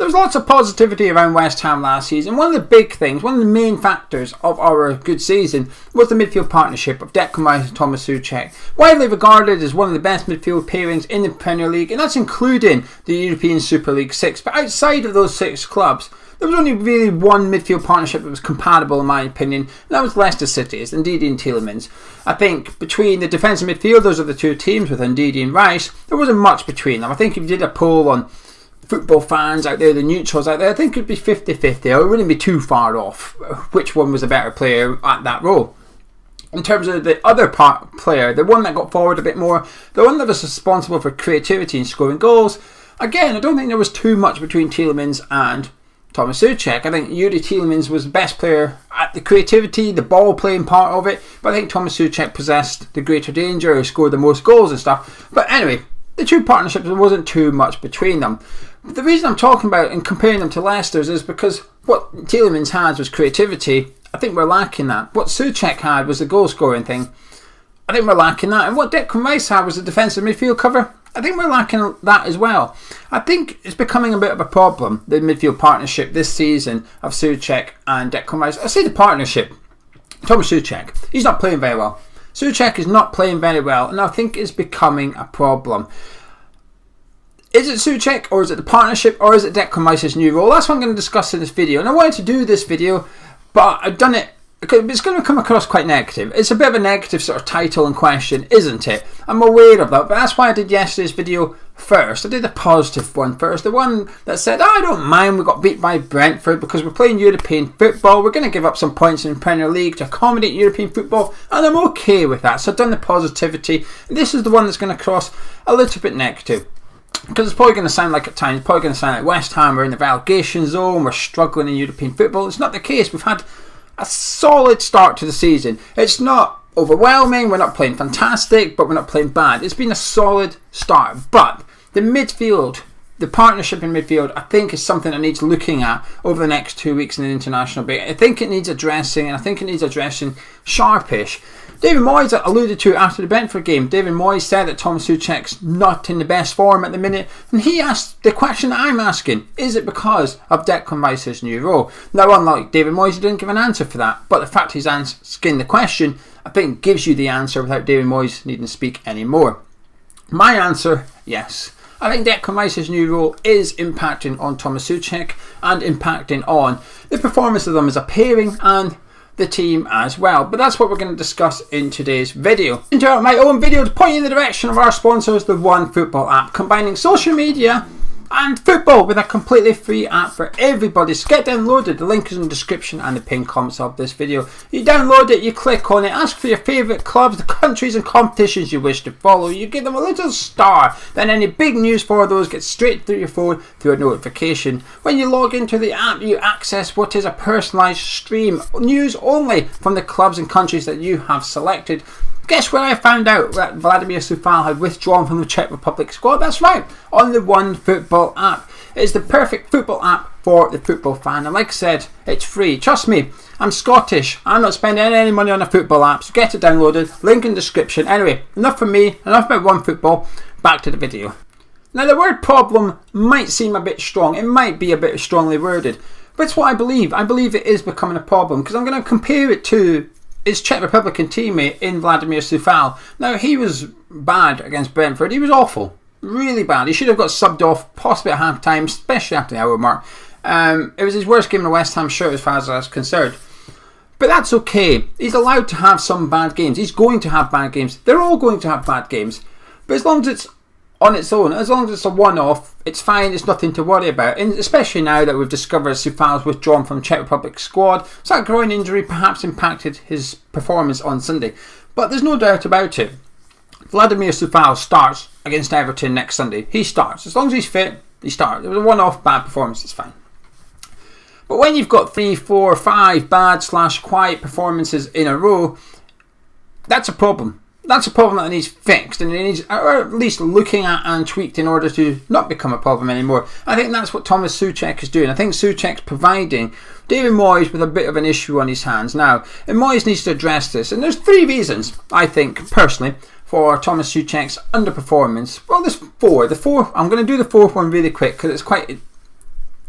was lots of positivity around West Ham last season. One of the big things, one of the main factors of our good season was the midfield partnership of Declan Rice and Tomas Soucek. Widely regarded as one of the best midfield pairings in the Premier League, and that's including the European Super League 6. But outside of those 6 clubs, there was only really one midfield partnership that was compatible in my opinion, and that was Leicester City's, Ndidi and Tielemans. I think between the defensive midfielders of the two teams with Ndidi and Rice, there wasn't much between them. I think if you did a poll on football fans out there, the neutrals out there, I think it would be 50-50. I wouldn't be too far off which one was a better player at that role. In terms of the other player, the one that got forward a bit more, the one that was responsible for creativity and scoring goals, again, I don't think there was too much between Tielemans and Tomas Soucek. I think Yuri Tielemans was the best player at the creativity, the ball playing part of it, but I think Tomas Soucek possessed the greater danger, who scored the most goals and stuff. But anyway, the two partnerships, there wasn't too much between them. The reason I'm talking about and comparing them to Leicester's is because what Tielemans had was creativity. I think we're lacking that. What Soucek had was the goal scoring thing. I think we're lacking that. And what Declan Rice had was the defensive midfield cover. I think we're lacking that as well. I think it's becoming a bit of a problem, the midfield partnership this season of Soucek and Declan Rice. I say the partnership. Tomas Soucek, he's not playing very well. Soucek is not playing very well, and I think it's becoming a problem. Is it Soucek, or is it the partnership, or is it Declan Rice's new role? That's what I'm going to discuss in this video. And I wanted to do this video, but I've done it because it's going to come across quite negative. It's a bit of a negative sort of title and question, isn't it? I'm aware of that, but that's why I did yesterday's video first. I did the positive one first. The one that said, I don't mind we got beat by Brentford because we're playing European football. We're going to give up some points in the Premier League to accommodate European football, and I'm okay with that. So I've done the positivity. This is the one that's going to cross a little bit negative. Because it's probably going to sound like at times, probably going to sound like West Ham are in the relegation zone, we're struggling in European football. It's not the case. We've had a solid start to the season. It's not overwhelming, we're not playing fantastic, but we're not playing bad. It's been a solid start. But the midfield, the partnership in midfield, I think is something that needs looking at over the next 2 weeks in the international break. I think it needs addressing, and I think it needs addressing sharpish. David Moyes alluded to it after the Brentford game. David Moyes said that Tomas Soucek's not in the best form at the minute, and he asked the question that I'm asking: is it because of Declan Rice's new role? Now, unlike David Moyes, he didn't give an answer for that, but the fact he's asking the question, I think, gives you the answer without David Moyes needing to speak anymore. My answer: yes. I think Declan Rice's new role is impacting on Tomas Soucek and impacting on the performance of them as a pairing and the team as well. But that's what we're going to discuss in today's video. Enjoy my own video to point you in the direction of our sponsors, the OneFootball app, combining social media and football with a completely free app for everybody. So get downloaded. The link is in the description and the pinned comments of this video. You download it, you click on it, ask for your favourite clubs, the countries and competitions you wish to follow. You give them a little star, then any big news for those gets straight through your phone through a notification. When you log into the app, you access what is a personalised stream, news only from the clubs and countries that you have selected. Guess where I found out that Vladimir Soucek had withdrawn from the Czech Republic squad? That's right, on the OneFootball app. It is the perfect football app for the football fan, and like I said, it's free. Trust me, I'm Scottish. I'm not spending any money on a football app, so get it downloaded. Link in the description. Anyway, enough from me, enough about OneFootball. Back to the video. Now, the word problem might seem a bit strong. It might be a bit strongly worded, but it's what I believe. I believe it is becoming a problem because I'm going to compare it to his Czech Republican teammate in Vladimir Soucek. Now, he was bad against Brentford. He was awful. Really bad. He should have got subbed off, possibly at half time, especially after the hour mark. It was his worst game in a West Ham shirt as far as I was concerned. But that's okay. He's allowed to have some bad games. He's going to have bad games. They're all going to have bad games. But as long as it's on its own, as long as it's a one-off, it's fine, it's nothing to worry about. And especially now that we've discovered Soucek's withdrawn from Czech Republic squad, so that groin injury perhaps impacted his performance on Sunday. But there's no doubt about it. Vladimir Soucek starts against Everton next Sunday. He starts. As long as he's fit, he starts. It was a one-off bad performance, it's fine. But when you've got 3, 4, 5 bad/quiet performances in a row, that's a problem. That's a problem that needs fixed, and it needs, or at least looking at and tweaked in order to not become a problem anymore. I think that's what Tomas Soucek is doing. I think Soucek's providing David Moyes with a bit of an issue on his hands now, and Moyes needs to address this. And there's 3 reasons, I think, personally, for Tomas Soucek's underperformance. Well, there's 4. I'm going to do the 4th one really quick because it's quite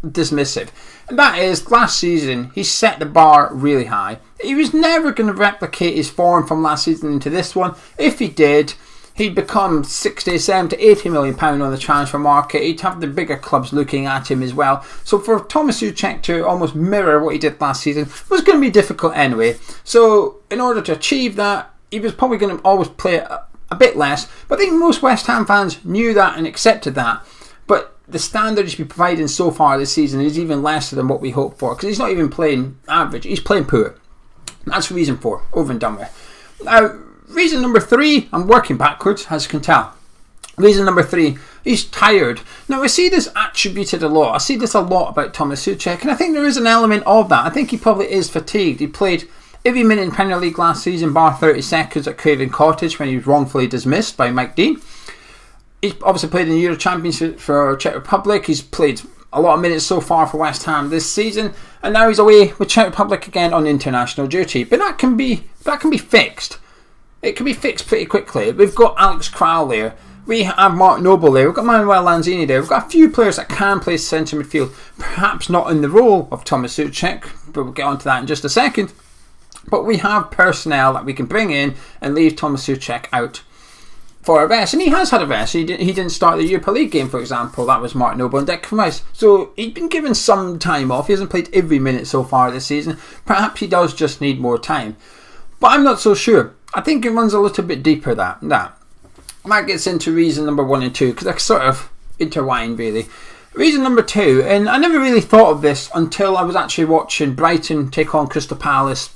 dismissive. And that is, last season, he set the bar really high. He was never going to replicate his form from last season into this one. If he did, he'd become 60, 70, 80 million pound on the transfer market. He'd have the bigger clubs looking at him as well. So for Tomas Soucek to almost mirror what he did last season was going to be difficult anyway. So in order to achieve that, he was probably going to always play a bit less. But I think most West Ham fans knew that and accepted that. But the standard he's been providing so far this season is even lesser than what we hoped for. Because he's not even playing average, he's playing poor. That's reason 4, over and done with. Now, reason number 3, I'm working backwards, as you can tell. Reason number 3, he's tired. Now, I see this attributed a lot. I see this a lot about Tomas Soucek, and I think there is an element of that. I think he probably is fatigued. He played every minute in Premier League last season, bar 30 seconds at Craven Cottage when he was wrongfully dismissed by Mike Dean. He's obviously played in the Euro Championship for Czech Republic. He's played a lot of minutes so far for West Ham this season, and now he's away with Czech Republic again on international duty. But that can be fixed. It can be fixed pretty quickly. We've got Alex Kral there. We have Mark Noble there. We've got Manuel Lanzini there. We've got a few players that can play centre midfield. Perhaps not in the role of Tomas Soucek, but we'll get onto that in just a second. But we have personnel that we can bring in and leave Tomas Soucek out for a rest. And he has had a rest. He didn't start the Europa League game, for example. That was Mark Noble and Declan Rice. So he's been given some time off. He hasn't played every minute so far this season. Perhaps he does just need more time. But I'm not so sure. I think it runs a little bit deeper than that. That gets into reason number 1 and 2, because they're sort of intertwined really. Reason number 2, and I never really thought of this until I was actually watching Brighton take on Crystal Palace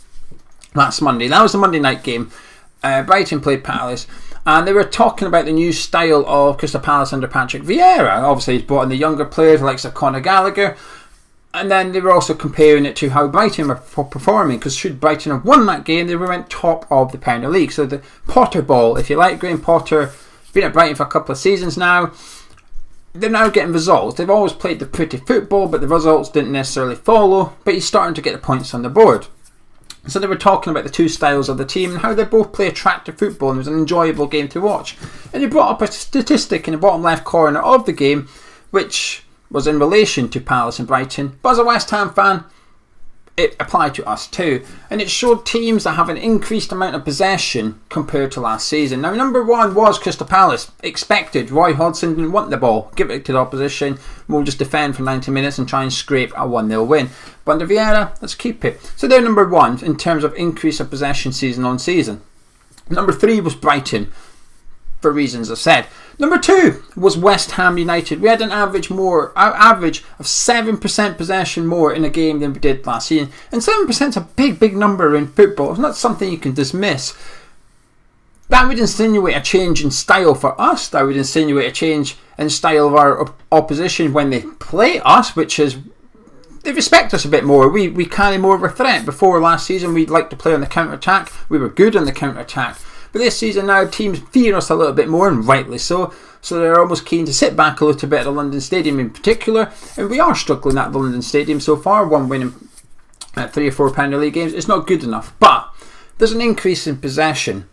last Monday. That was the Monday night game. Brighton played Palace, and they were talking about the new style of Crystal Palace under Patrick Vieira. Obviously, he's brought in the younger players like Conor Gallagher. And then they were also comparing it to how Brighton were performing, because should Brighton have won that game, they went top of the Premier League. So the Potter ball, if you like, Graham Potter, been at Brighton for a couple of seasons now. They're now getting results. They've always played the pretty football, but the results didn't necessarily follow. But he's starting to get the points on the board. So they were talking about the two styles of the team and how they both play attractive football, and it was an enjoyable game to watch. And he brought up a statistic in the bottom left corner of the game, which was in relation to Palace and Brighton, but as a West Ham fan, it applied to us too, and it showed teams that have an increased amount of possession compared to last season. Now, number 1 was Crystal Palace. Expected. Roy Hodgson didn't want the ball. Give it to the opposition. We'll just defend for 90 minutes and try and scrape a 1-0 win. But under Vieira, let's keep it. So they're number 1 in terms of increase of possession season on season. Number 3 was Brighton, for reasons I've said. Number 2 was West Ham United. We had an average of 7% possession more in a game than we did last season. And 7% is a big number in football. It's not something you can dismiss. That would insinuate a change in style for us. That would insinuate a change in style of our opposition when they play us, which is they respect us a bit more. We carry more of a threat. Before last season, we'd like to play on the counter-attack. We were good on the counter-attack. But this season now, teams fear us a little bit more, and rightly so. So they're almost keen to sit back a little bit at the London Stadium in particular. And we are struggling at the London Stadium so far. 1 win in 3 or 4 Premier League games. It's not good enough. But there's an increase in possession.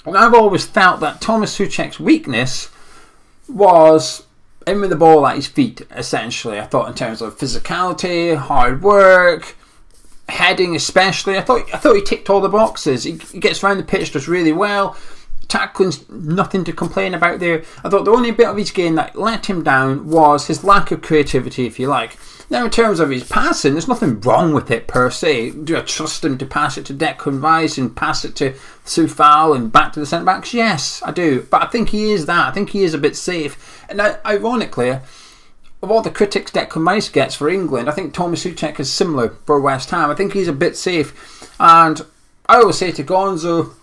And I've always felt that Tomas Soucek's weakness was in with the ball at his feet, essentially. I thought in terms of physicality, hard work, heading especially. I thought he ticked all the boxes. He gets around the pitch, does really well. Tackling's nothing to complain about there. I thought the only bit of his game that let him down was his lack of creativity, if you like. Now, in terms of his passing, there's nothing wrong with it per se. Do I trust him to pass it to Declan Rice and pass it to Soufal and back to the centre backs? Yes, I do. But I think he is that. I think he is a bit safe. And ironically, of all the critics Declan Rice gets for England, I think Tomas Soucek is similar for West Ham. I think he's a bit safe. And I always say to Gonzo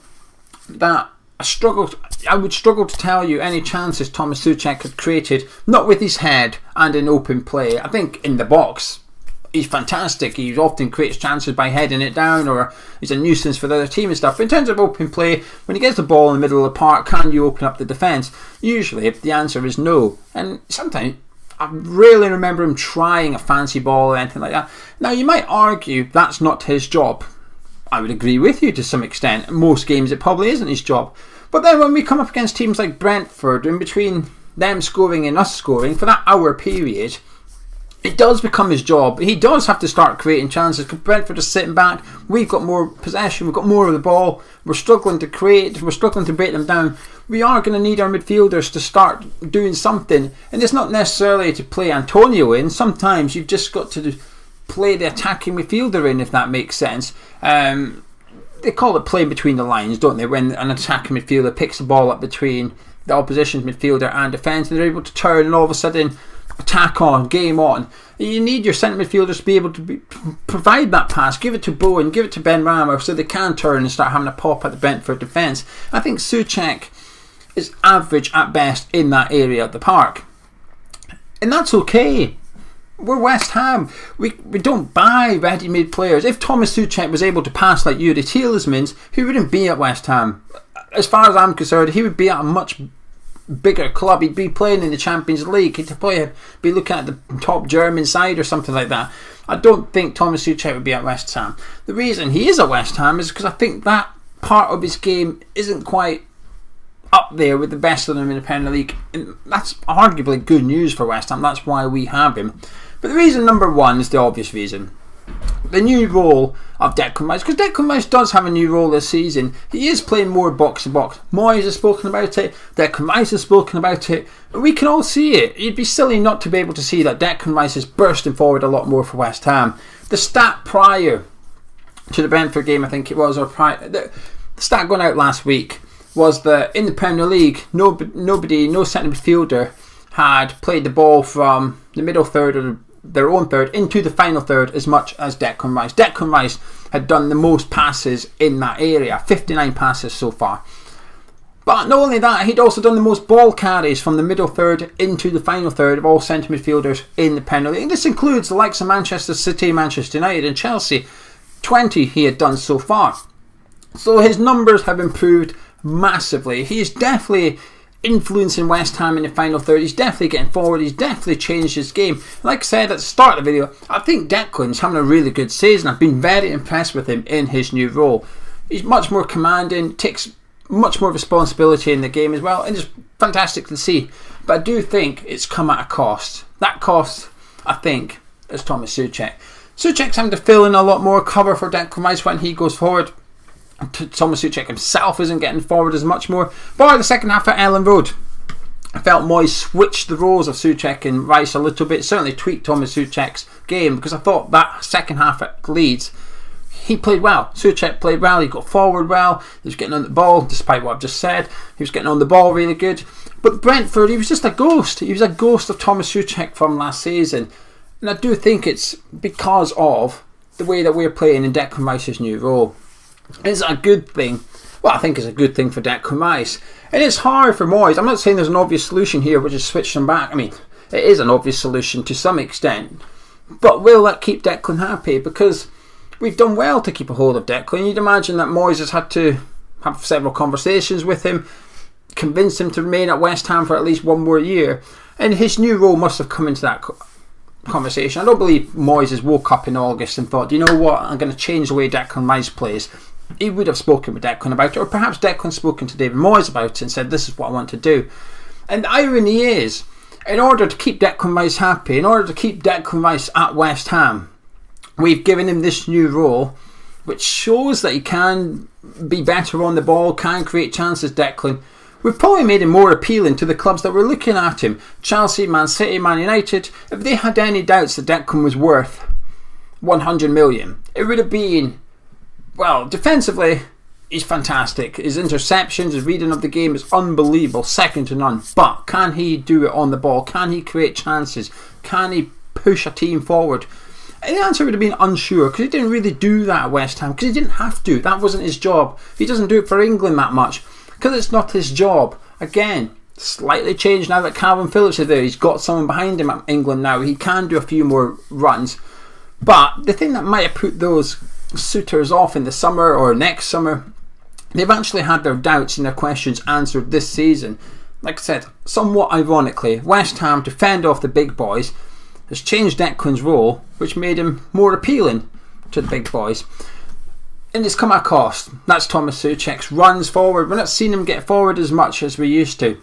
that I would struggle to tell you any chances Tomas Soucek had created, not with his head and in open play. I think in the box, he's fantastic. He often creates chances by heading it down, or he's a nuisance for the other team and stuff. But in terms of open play, when he gets the ball in the middle of the park, can you open up the defence? Usually, the answer is no. And sometimes I rarely remember him trying a fancy ball or anything like that. Now, you might argue that's not his job. I would agree with you to some extent. In most games it probably isn't his job. But then when we come up against teams like Brentford, in between them scoring and us scoring, for that hour period, it does become his job. He does have to start creating chances because Brentford are sitting back. We've got more possession, we've got more of the ball, we're struggling to create, we're struggling to break them down. We are going to need our midfielders to start doing something, and it's not necessarily to play Antonio in. Sometimes you've just got to play the attacking midfielder in, if that makes sense. They call it play between the lines, don't they, when an attacking midfielder picks the ball up between the opposition's midfielder and defence, and they're able to turn and all of a sudden attack on, game on. You need your centre midfielders to be able to provide that pass, give it to Bowen, give it to Ben Rama, so they can turn and start having a pop at the Brentford defence. I think Soucek is average at best in that area of the park, and that's okay. We're West Ham. We don't buy ready-made players. If Tomas Soucek was able to pass like Yuri Tielemans, he wouldn't be at West Ham. As far as I'm concerned, he would be at a much bigger club. He'd be playing in the Champions League. He'd probably be looking at the top German side or something like that. I don't think Tomas Soucek would be at West Ham. The reason he is at West Ham is because I think that part of his game isn't quite up there with the best of them in the Premier League, and that's arguably good news for West Ham. That's why we have him. But the reason number one is the obvious reason. The new role of Declan Rice, because Declan Rice does have a new role this season. He is playing more box to box. Moyes has spoken about it, Declan Rice has spoken about it, and we can all see it. You'd be silly not to be able to see that Declan Rice is bursting forward a lot more for West Ham. The stat prior to the Brentford game, I think it was, or the stat going out last week, was that in the Premier League, no centre midfielder had played the ball from the middle third or their own third into the final third as much as Declan Rice. Declan Rice had done the most passes in that area, 59 passes so far. But not only that, he'd also done the most ball carries from the middle third into the final third of all centre midfielders in the Premier League. And this includes the likes of Manchester City, Manchester United and Chelsea. 20 he had done so far. So his numbers have improved massively. He's definitely influencing West Ham in the final third. He's definitely getting forward. He's definitely changed his game. Like I said at the start of the video, I think Declan's having a really good season. I've been very impressed with him in his new role. He's much more commanding, takes much more responsibility in the game as well, and it's fantastic to see. But I do think it's come at a cost. That cost, I think, is Tomas Soucek. Soucek's having to fill in a lot more cover for Declan Rice when he goes forward. Tomas Soucek himself isn't getting forward as much more. But the second half at Ellen Road, I felt Moyes switched the roles of Soucek and Rice a little bit. Certainly tweaked Tomas Soucek's game, because I thought that second half at Leeds, he played well. Soucek played well. He got forward well. He was getting on the ball, despite what I've just said. He was getting on the ball really good. But Brentford, he was just a ghost. He was a ghost of Tomas Soucek from last season. And I do think it's because of the way that we're playing in Declan Rice's new role. It's a good thing. Well, I think it's a good thing for Declan Rice. And it's hard for Moyes. I'm not saying there's an obvious solution here, which is switch them back. I mean, it is an obvious solution to some extent. But will that keep Declan happy? Because we've done well to keep a hold of Declan. You'd imagine that Moyes has had to have several conversations with him, convince him to remain at West Ham for at least one more year. And his new role must have come into that conversation. I don't believe Moyes has woke up in August and thought, you know what, I'm going to change the way Declan Rice plays. He would have spoken with Declan about it, or perhaps Declan spoken to David Moyes about it and said, this is what I want to do. And the irony is, in order to keep Declan Rice happy, in order to keep Declan Rice at West Ham, we've given him this new role, which shows that he can be better on the ball, can create chances, Declan. We've probably made him more appealing to the clubs that were looking at him. Chelsea, Man City, Man United. If they had any doubts that Declan was worth 100 million, it would have been, well, defensively, he's fantastic. His interceptions, his reading of the game is unbelievable, second to none. But can he do it on the ball? Can he create chances? Can he push a team forward? And the answer would have been unsure, because he didn't really do that at West Ham, because he didn't have to. That wasn't his job. He doesn't do it for England that much, because it's not his job. Again, slightly changed now that Calvin Phillips is there. He's got someone behind him at England now. He can do a few more runs. But the thing that might have put those suitors off in the summer or next summer, they've actually had their doubts and their questions answered this season. Like I said, somewhat ironically, West Ham, to fend off the big boys, has changed Declan's role, which made him more appealing to the big boys. And it's come at a cost. That's Tomas Soucek's runs forward. We're not seeing him get forward as much as we used to.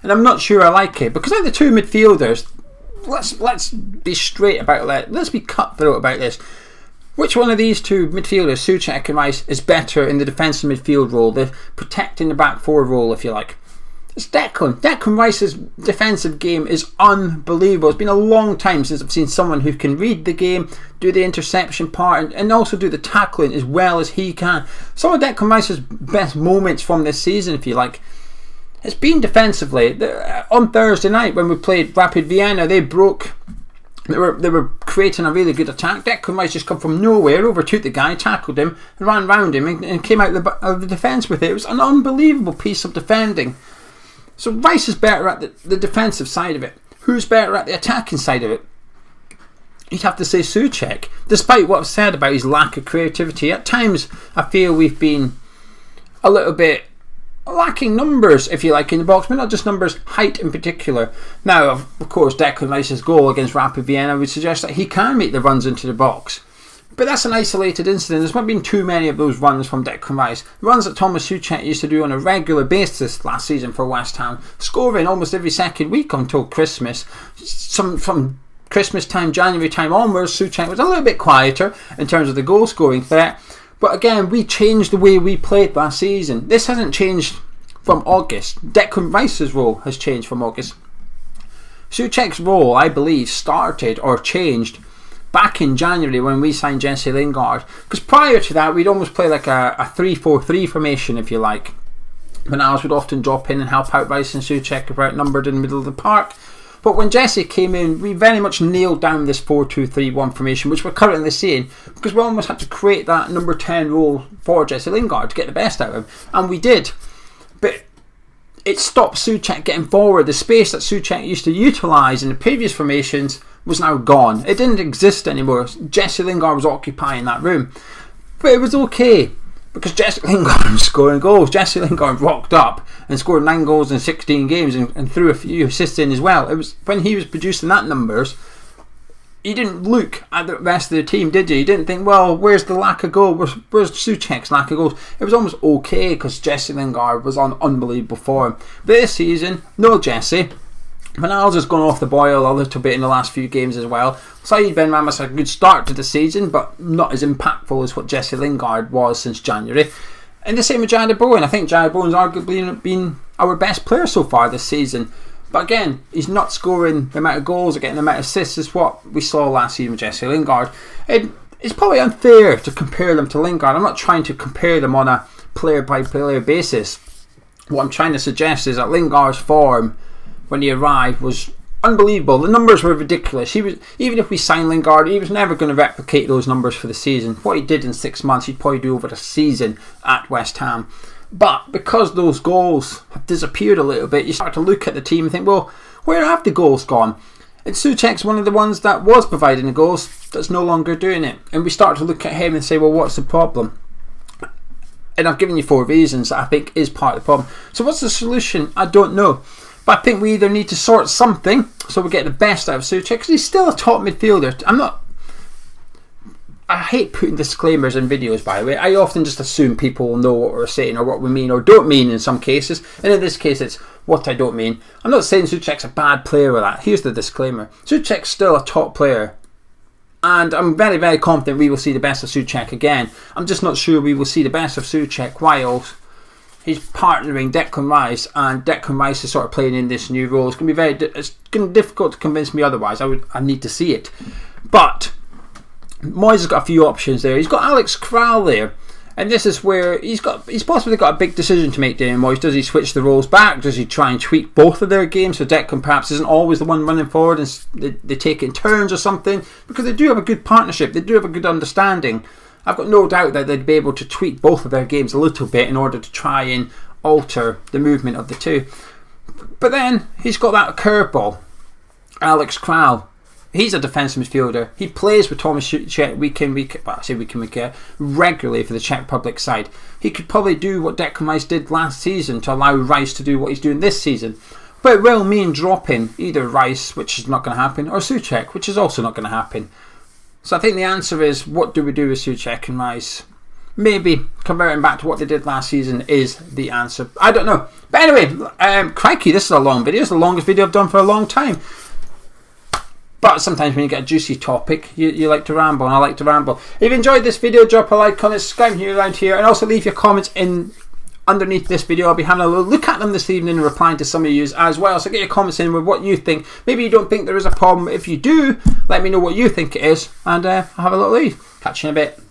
And I'm not sure I like it, because like the two midfielders, let's be straight about it. Let's be cutthroat about this. Which one of these two midfielders, Soucek and Rice, is better in the defensive midfield role, the protecting the back four role, if you like? It's Declan. Declan Rice's defensive game is unbelievable. It's been a long time since I've seen someone who can read the game, do the interception part, and also do the tackling as well as he can. Some of Declan Rice's best moments from this season, if you like, it's been defensively. On Thursday night when we played Rapid Vienna, they were creating a really good attack. Declan Rice just come from nowhere, overtook the guy, tackled him, and ran round him and came out of the defence with it. It was an unbelievable piece of defending. So Rice is better at the defensive side of it. Who's better at the attacking side of it? You'd have to say Soucek. Despite what I've said about his lack of creativity, at times I feel we've been a little bit lacking numbers, if you like, in the box, but not just numbers, height in particular. Now, of course, Declan Rice's goal against Rapid Vienna would suggest that he can make the runs into the box. But that's an isolated incident. There's not been too many of those runs from Declan Rice. Runs that Tomas Soucek used to do on a regular basis last season for West Ham, scoring almost every second week until Christmas. From Christmas time, January time onwards, Soucek was a little bit quieter in terms of the goal scoring threat. But again, we changed the way we played last season. This hasn't changed from August. Declan Rice's role has changed from August. Soucek's role, I believe, started or changed back in January when we signed Jesse Lingard. Because prior to that, we'd almost play like a 3-4-3 formation, if you like. Manals would often drop in and help out Rice and Soucek if we're outnumbered in the middle of the park. But when Jesse came in, we very much nailed down this 4-2-3-1 formation, which we're currently seeing, because we almost had to create that number 10 role for Jesse Lingard to get the best out of him. And we did. But it stopped Soucek getting forward. The space that Soucek used to utilise in the previous formations was now gone. It didn't exist anymore. Jesse Lingard was occupying that room. But it was okay, because Jesse Lingard was scoring goals. Jesse Lingard rocked up and scored 9 goals in 16 games and threw a few assists in as well. It was when he was producing that numbers, you didn't look at the rest of the team, did you? You didn't think, well, where's the lack of goal? Where's Soucek's lack of goals? It was almost okay because Jesse Lingard was on unbelievable form. But this season, no Jesse. Manals has gone off the boil a little bit in the last few games as well. Saeed Ben Ramos had a good start to the season, but not as impactful as what Jesse Lingard was since January. And the same with Jared Bowen. I think Jared Bowen's arguably been our best player so far this season. But again, he's not scoring the amount of goals or getting the amount of assists as what we saw last season with Jesse Lingard. It's probably unfair to compare them to Lingard. I'm not trying to compare them on a player-by-player basis. What I'm trying to suggest is that Lingard's form when he arrived was unbelievable. The numbers were ridiculous. Even if we signed Lingard, he was never going to replicate those numbers for the season. What he did in 6 months, he'd probably do over a season at West Ham. But because those goals have disappeared a little bit, you start to look at the team and think, well, where have the goals gone? And Soucek's one of the ones that was providing the goals that's no longer doing it. And we start to look at him and say, well, what's the problem? And I've given you 4 reasons that I think is part of the problem. So what's the solution? I don't know. But I think we either need to sort something so we get the best out of Soucek, because he's still a top midfielder. I hate putting disclaimers in videos, by the way. I often just assume people will know what we're saying or what we mean or don't mean in some cases. And in this case, it's what I don't mean. I'm not saying Soucek's a bad player or that. Here's the disclaimer. Soucek's still a top player. And I'm very, very confident we will see the best of Soucek again. I'm just not sure we will see the best of Soucek while he's partnering Declan Rice, and Declan Rice is sort of playing in this new role. It's going to be difficult to convince me otherwise. I need to see it. But Moyes has got a few options there. He's got Alex Kral there, and this is where he's possibly got a big decision to make there. Moyes, does he switch the roles back? Does he try and tweak both of their games so Declan perhaps isn't always the one running forward and they take it in turns or something? Because they do have a good partnership. They do have a good understanding. I've got no doubt that they'd be able to tweak both of their games a little bit in order to try and alter the movement of the two. But then he's got that curveball, Alex Kral. He's a defensive midfielder. He plays with Tomas Soucek week in, week out, regularly for the Czech Republic side. He could probably do what Declan Rice did last season to allow Rice to do what he's doing this season. But it will mean dropping either Rice, which is not going to happen, or Soucek, which is also not going to happen. So I think the answer is, what do we do with Soucek and Rice? Maybe converting back to what they did last season is the answer. I don't know. But anyway, crikey, this is a long video. It's the longest video I've done for a long time. But sometimes when you get a juicy topic, you like to ramble, and I like to ramble. If you enjoyed this video, drop a like on it, subscribe here around here, and also leave your comments underneath this video. I'll be having a little look at them this evening and replying to some of you as well. So get your comments in with what you think. Maybe you don't think there is a problem. If you do, let me know what you think it is, and I'll have a little leave. Catch you in a bit.